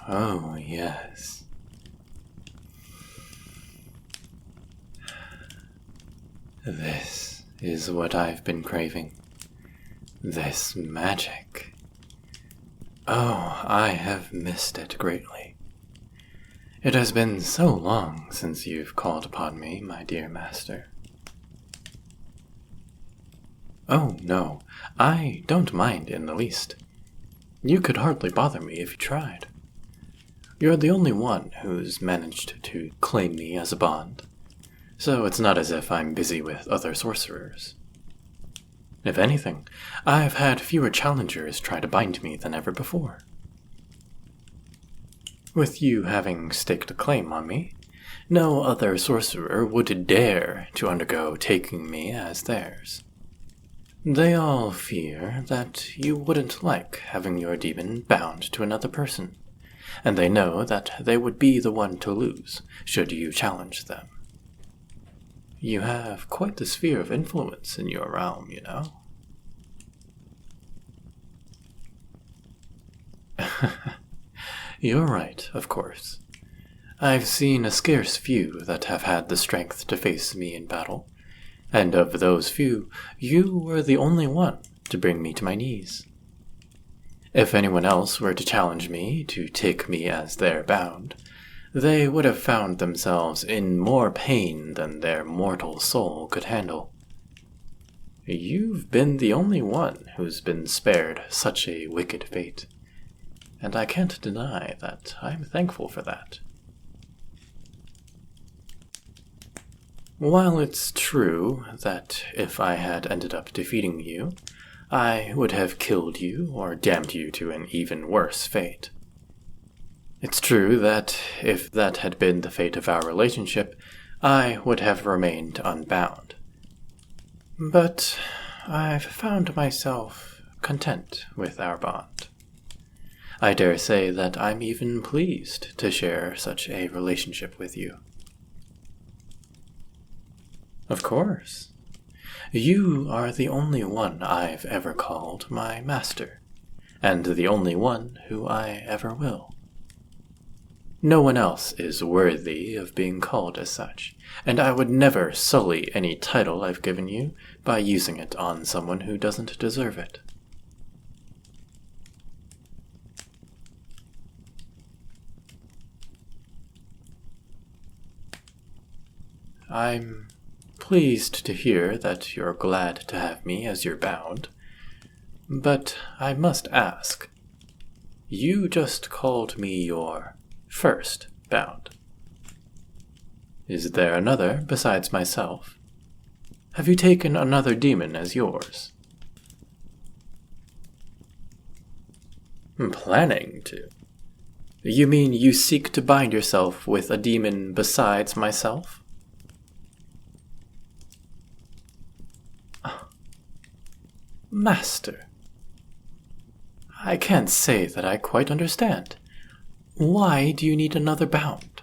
Oh, yes. This is what I've been craving. This magic. Oh, I have missed it greatly. It has been so long since you've called upon me, my dear master. Oh, no, I don't mind in the least. You could hardly bother me if you tried. You're the only one who's managed to claim me as a bond, so it's not as if I'm busy with other sorcerers. If anything, I've had fewer challengers try to bind me than ever before. With you having staked a claim on me, no other sorcerer would dare to undergo taking me as theirs. They all fear that you wouldn't like having your demon bound to another person, and they know that they would be the one to lose should you challenge them. You have quite the sphere of influence in your realm, you know. You're right, of course. I've seen a scarce few that have had the strength to face me in battle, and of those few, you were the only one to bring me to my knees. If anyone else were to challenge me to take me as their bound, they would have found themselves in more pain than their mortal soul could handle. You've been the only one who's been spared such a wicked fate, and I can't deny that I'm thankful for that. While it's true that if I had ended up defeating you, I would have killed you or damned you to an even worse fate. It's true that if that had been the fate of our relationship, I would have remained unbound. But I've found myself content with our bond. I dare say that I'm even pleased to share such a relationship with you. Of course. You are the only one I've ever called my master, and the only one who I ever will. No one else is worthy of being called as such, and I would never sully any title I've given you by using it on someone who doesn't deserve it. I'm pleased to hear that you're glad to have me as your bound, but I must ask, you just called me your first bound. Is there another besides myself? Have you taken another demon as yours? Planning to? You mean you seek to bind yourself with a demon besides myself? Master, I can't say that I quite understand. Why do you need another bound?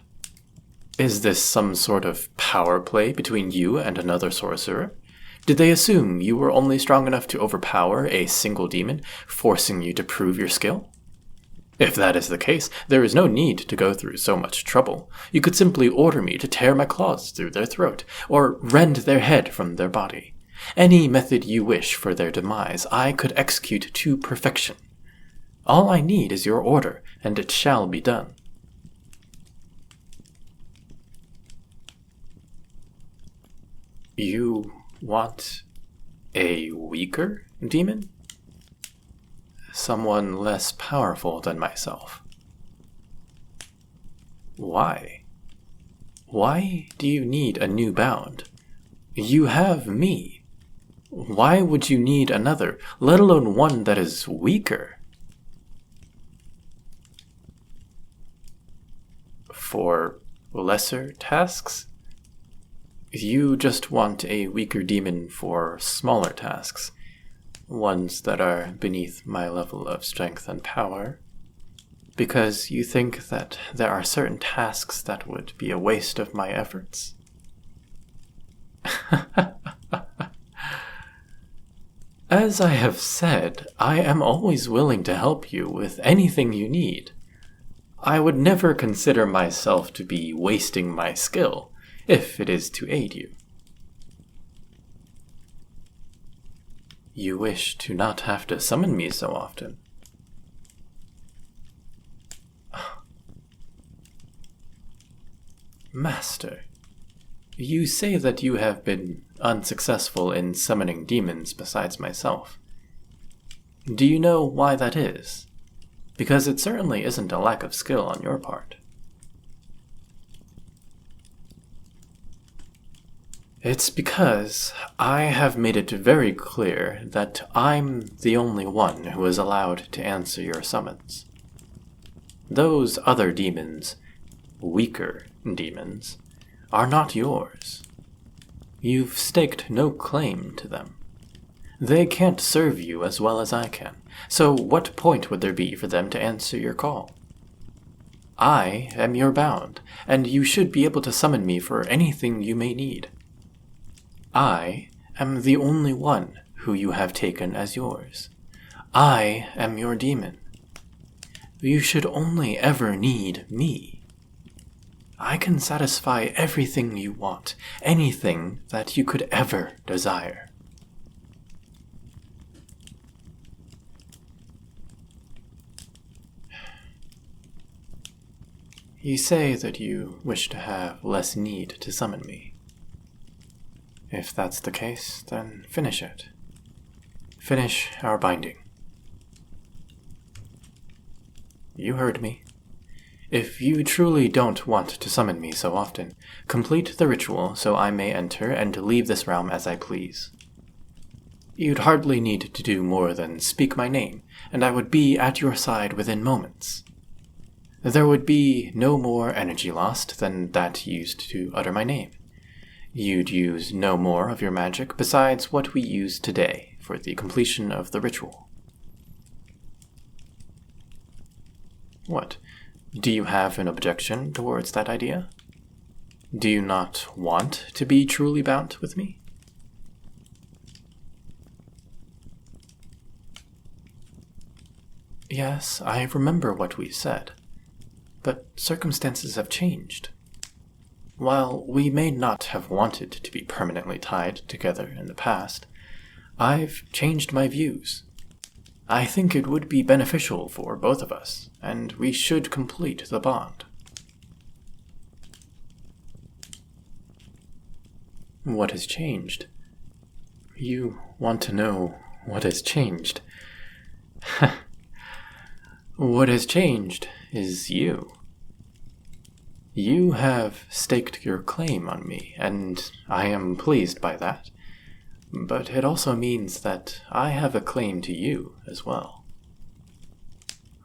Is this some sort of power play between you and another sorcerer? Did they assume you were only strong enough to overpower a single demon, forcing you to prove your skill? If that is the case, there is no need to go through so much trouble. You could simply order me to tear my claws through their throat, or rend their head from their body. Any method you wish for their demise, I could execute to perfection. All I need is your order, and it shall be done. You want a weaker demon? Someone less powerful than myself. Why? Why do you need a new bound? You have me. Why would you need another, let alone one that is weaker? For lesser tasks? You just want a weaker demon for smaller tasks, ones that are beneath my level of strength and power, because you think that there are certain tasks that would be a waste of my efforts? As I have said, I am always willing to help you with anything you need. I would never consider myself to be wasting my skill, if it is to aid you. You wish to not have to summon me so often. Master, you say that you have been unsuccessful in summoning demons besides myself. Do you know why that is? Because it certainly isn't a lack of skill on your part. It's because I have made it very clear that I'm the only one who is allowed to answer your summons. Those other demons, weaker demons, are not yours. You've staked no claim to them. They can't serve you as well as I can, so what point would there be for them to answer your call? I am your bound, and you should be able to summon me for anything you may need. I am the only one who you have taken as yours. I am your demon. You should only ever need me. I can satisfy everything you want, anything that you could ever desire. You say that you wish to have less need to summon me. If that's the case, then finish it. Finish our binding. You heard me. If you truly don't want to summon me so often, complete the ritual so I may enter and leave this realm as I please. You'd hardly need to do more than speak my name, and I would be at your side within moments. There would be no more energy lost than that used to utter my name. You'd use no more of your magic besides what we use today for the completion of the ritual. What? Do you have an objection towards that idea? Do you not want to be truly bound with me? Yes, I remember what we said. But circumstances have changed. While we may not have wanted to be permanently tied together in the past, I've changed my views. I think it would be beneficial for both of us, and we should complete the bond. What has changed? You want to know what has changed? What has changed is you. You have staked your claim on me, and I am pleased by that. But it also means that I have a claim to you as well.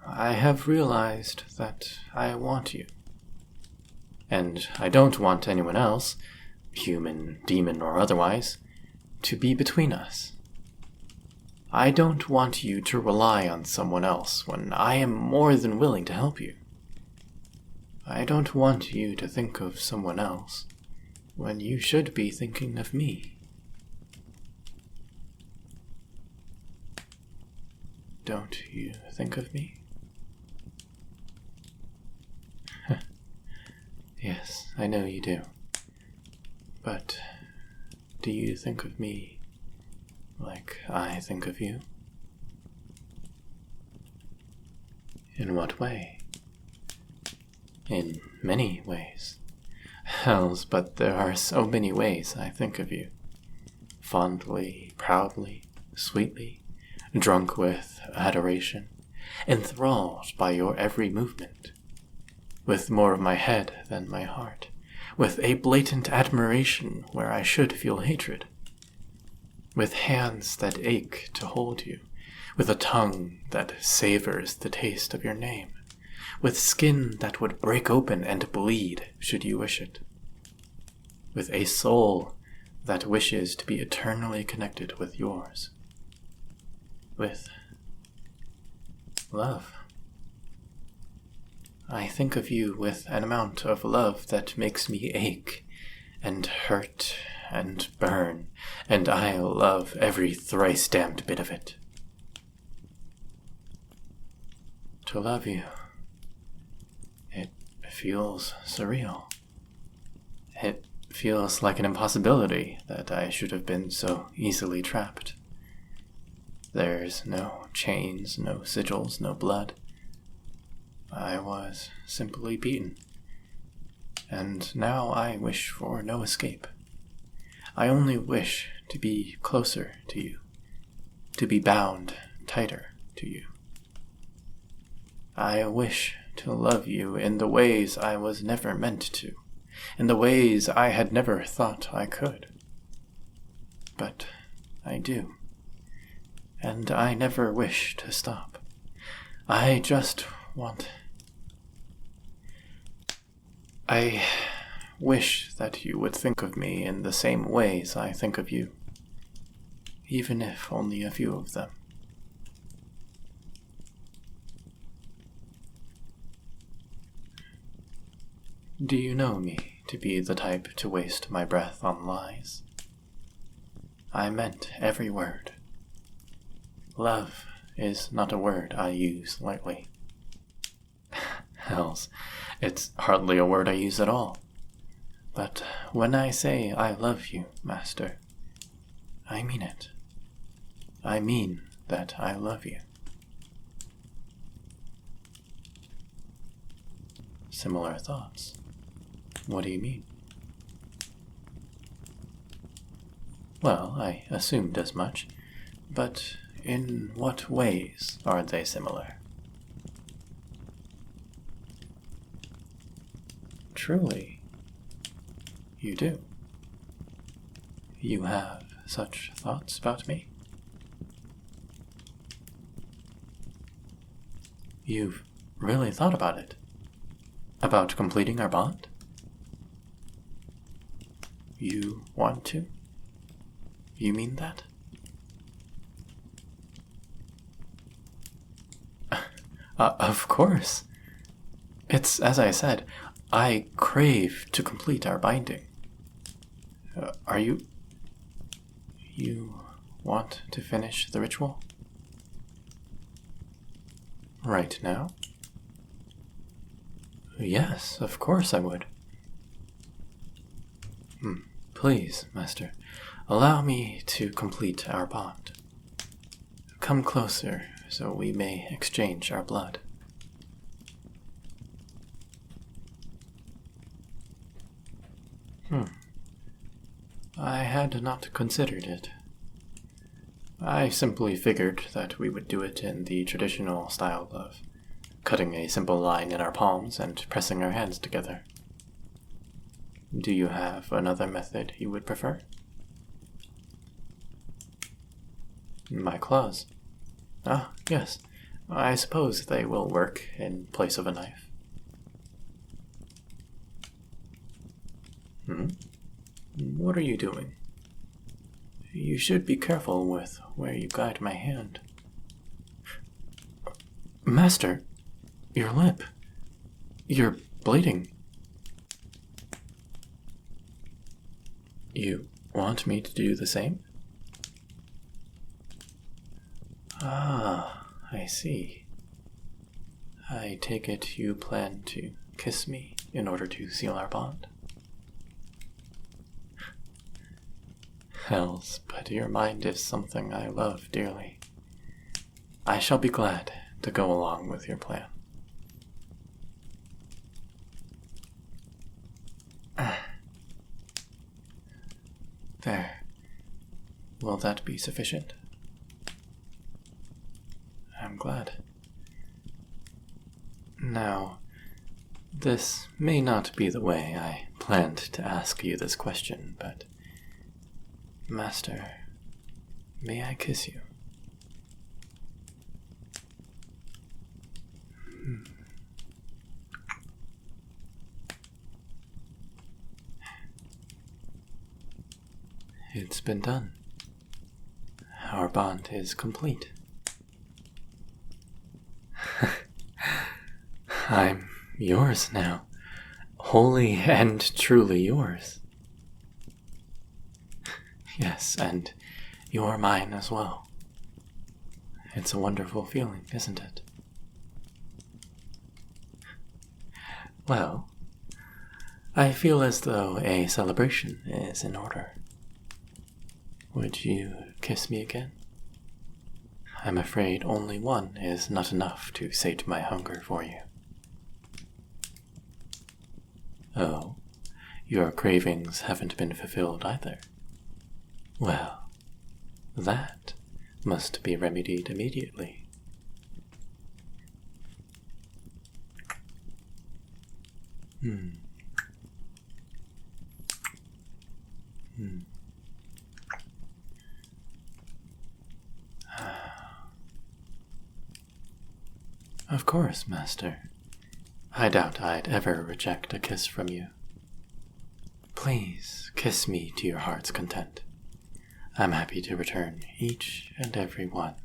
I have realized that I want you. And I don't want anyone else, human, demon, or otherwise, to be between us. I don't want you to rely on someone else when I am more than willing to help you. I don't want you to think of someone else when you should be thinking of me. Don't you think of me? Yes, I know you do. But do you think of me like I think of you? In what way? In many ways. Hells, but there are so many ways I think of you. Fondly, proudly, sweetly, drunk with adoration, enthralled by your every movement, with more of my head than my heart, with a blatant admiration where I should feel hatred, with hands that ache to hold you, with a tongue that savors the taste of your name, with skin that would break open and bleed should you wish it, with a soul that wishes to be eternally connected with yours, with love. I think of you with an amount of love that makes me ache and hurt and burn, and I love every thrice damned bit of it. To love you, it feels surreal. It feels like an impossibility that I should have been so easily trapped. There's no chains, no sigils, no blood. I was simply beaten. And now I wish for no escape. I only wish to be closer to you, to be bound tighter to you. I wish to love you in the ways I was never meant to, in the ways I had never thought I could. But I do. And I never wish to stop. I just want... I wish that you would think of me in the same ways I think of you, even if only a few of them. Do you know me to be the type to waste my breath on lies? I meant every word. Love is not a word I use lightly. Hells, it's hardly a word I use at all. But when I say I love you, Master, I mean it. I mean that I love you. Similar thoughts. What do you mean? Well, I assumed as much, but in what ways are they similar? Truly, you do. You have such thoughts about me? You've really thought about it? About completing our bond? You want to? You mean that? Of course. It's as I said, I crave to complete our binding. Are you... You want to finish the ritual? Right now? Yes, of course I would. Please, Master, allow me to complete our bond. Come closer so we may exchange our blood. I had not considered it. I simply figured that we would do it in the traditional style of cutting a simple line in our palms and pressing our hands together. Do you have another method you would prefer? My claws. Ah, yes. I suppose they will work in place of a knife. What are you doing? You should be careful with where you guide my hand. Master, your lip. You're bleeding. You want me to do the same? Ah, I see. I take it you plan to kiss me in order to seal our bond? Hells, but your mind is something I love dearly. I shall be glad to go along with your plan. There. Will that be sufficient? I'm glad. Now, this may not be the way I planned to ask you this question, but... Master, may I kiss you? It's been done. Our bond is complete. I'm yours now, wholly and truly yours. Yes, and you're mine as well. It's a wonderful feeling, isn't it? Well, I feel as though a celebration is in order. Would you kiss me again? I'm afraid only one is not enough to sate my hunger for you. Oh, your cravings haven't been fulfilled either. Well, that must be remedied immediately. Of course, Master. I doubt I'd ever reject a kiss from you. Please kiss me to your heart's content. I'm happy to return each and every one.